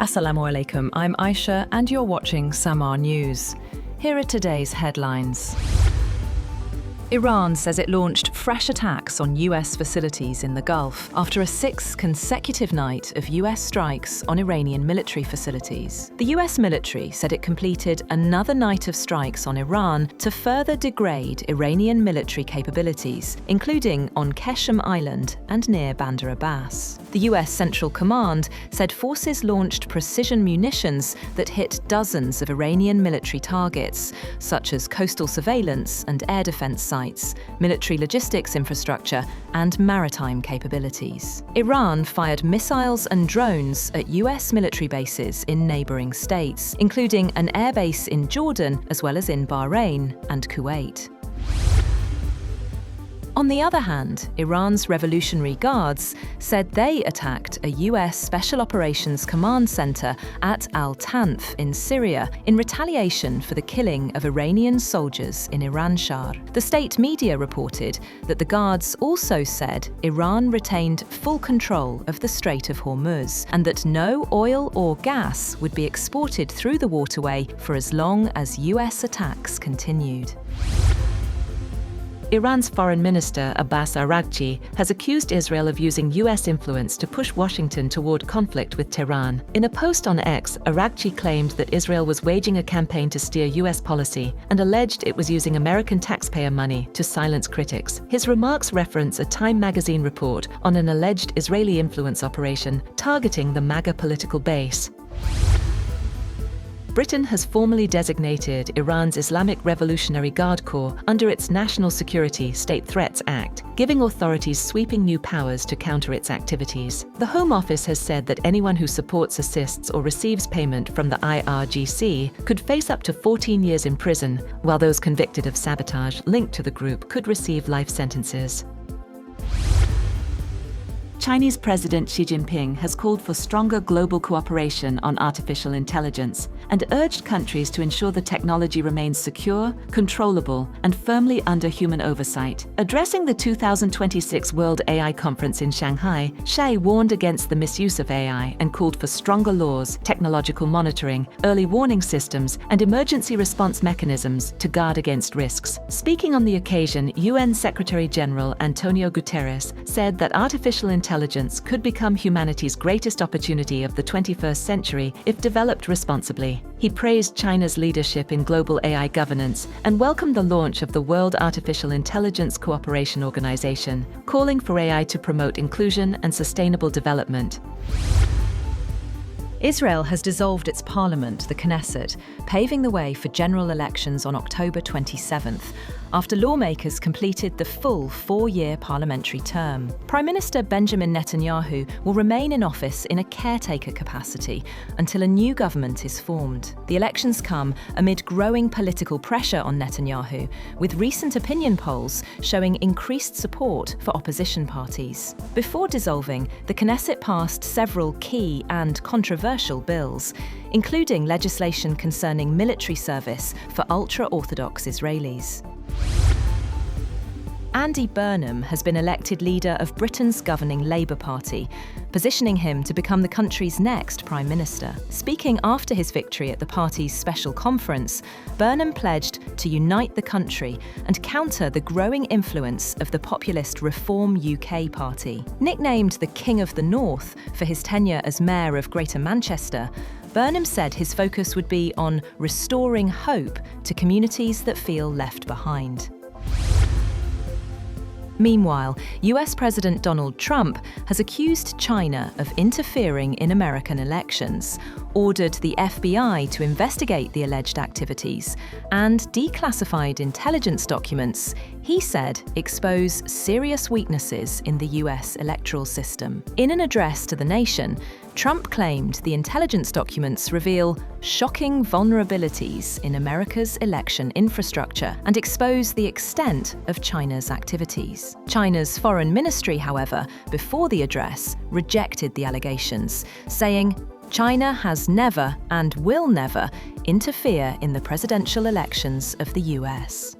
Assalamu alaikum, I'm Aisha and you're watching Samaa News. Here are today's headlines. Iran says it launched fresh attacks on US facilities in the Gulf after a sixth consecutive night of US strikes on Iranian military facilities. The US military said it completed another night of strikes on Iran to further degrade Iranian military capabilities, including on Qeshm Island and near Bandar Abbas. The US Central Command said forces launched precision munitions that hit dozens of Iranian military targets, such as coastal surveillance and air defense sites, military logistics infrastructure, and maritime capabilities. Iran fired missiles and drones at US military bases in neighboring states, including an airbase in Jordan as well as in Bahrain and Kuwait. On the other hand, Iran's Revolutionary Guards said they attacked a US Special Operations Command Center at Al-Tanf in Syria in retaliation for the killing of Iranian soldiers in Iranshar. The state media reported that the Guards also said Iran retained full control of the Strait of Hormuz and that no oil or gas would be exported through the waterway for as long as US attacks continued. Iran's Foreign Minister Abbas Araghchi has accused Israel of using US influence to push Washington toward conflict with Tehran. In a post on X, Araghchi claimed that Israel was waging a campaign to steer US policy and alleged it was using American taxpayer money to silence critics. His remarks reference a Time magazine report on an alleged Israeli influence operation targeting the MAGA political base. Britain has formally designated Iran's Islamic Revolutionary Guard Corps under its National Security State Threats Act, giving authorities sweeping new powers to counter its activities. The Home Office has said that anyone who supports, assists, or receives payment from the IRGC could face up to 14 years in prison, while those convicted of sabotage linked to the group could receive life sentences. Chinese President Xi Jinping has called for stronger global cooperation on artificial intelligence and urged countries to ensure the technology remains secure, controllable, and firmly under human oversight. Addressing the 2026 World AI Conference in Shanghai, Xi warned against the misuse of AI and called for stronger laws, technological monitoring, early warning systems, and emergency response mechanisms to guard against risks. Speaking on the occasion, UN Secretary-General Antonio Guterres said that artificial intelligence could become humanity's greatest opportunity of the 21st century if developed responsibly. He praised China's leadership in global AI governance and welcomed the launch of the World Artificial Intelligence Cooperation Organization, calling for AI to promote inclusion and sustainable development. Israel has dissolved its parliament, the Knesset, paving the way for general elections on October 27th, after lawmakers completed the full 4-year parliamentary term. Prime Minister Benjamin Netanyahu will remain in office in a caretaker capacity until a new government is formed. The elections come amid growing political pressure on Netanyahu, with recent opinion polls showing increased support for opposition parties. Before dissolving, the Knesset passed several key and controversial bills, including legislation concerning military service for ultra-Orthodox Israelis. Andy Burnham has been elected leader of Britain's governing Labour Party, positioning him to become the country's next Prime Minister. Speaking after his victory at the party's special conference, Burnham pledged to unite the country and counter the growing influence of the populist Reform UK party. Nicknamed the King of the North for his tenure as Mayor of Greater Manchester, Burnham said his focus would be on restoring hope to communities that feel left behind. Meanwhile, US President Donald Trump has accused China of interfering in American elections, ordered the FBI to investigate the alleged activities, and declassified intelligence documents he said expose serious weaknesses in the US electoral system. In an address to the nation, Trump claimed the intelligence documents reveal shocking vulnerabilities in America's election infrastructure and expose the extent of China's activities. China's foreign ministry, however, before the address, rejected the allegations, saying, "China has never and will never interfere in the presidential elections of the US."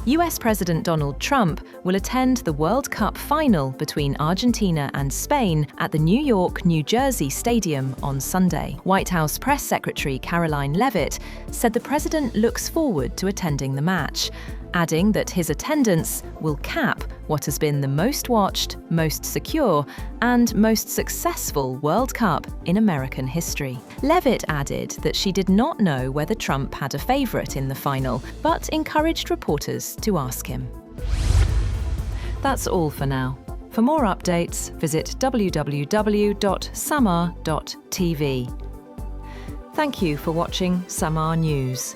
US President Donald Trump will attend the World Cup final between Argentina and Spain at the New York, New Jersey Stadium on Sunday. White House Press Secretary Caroline Leavitt said the president looks forward to attending the match, adding that his attendance will cap what has been the most watched, most secure, and most successful World Cup in American history. Leavitt added that she did not know whether Trump had a favourite in the final, but encouraged reporters to ask him. That's all for now. For more updates, visit www.samaa.tv. Thank you for watching Samaa News.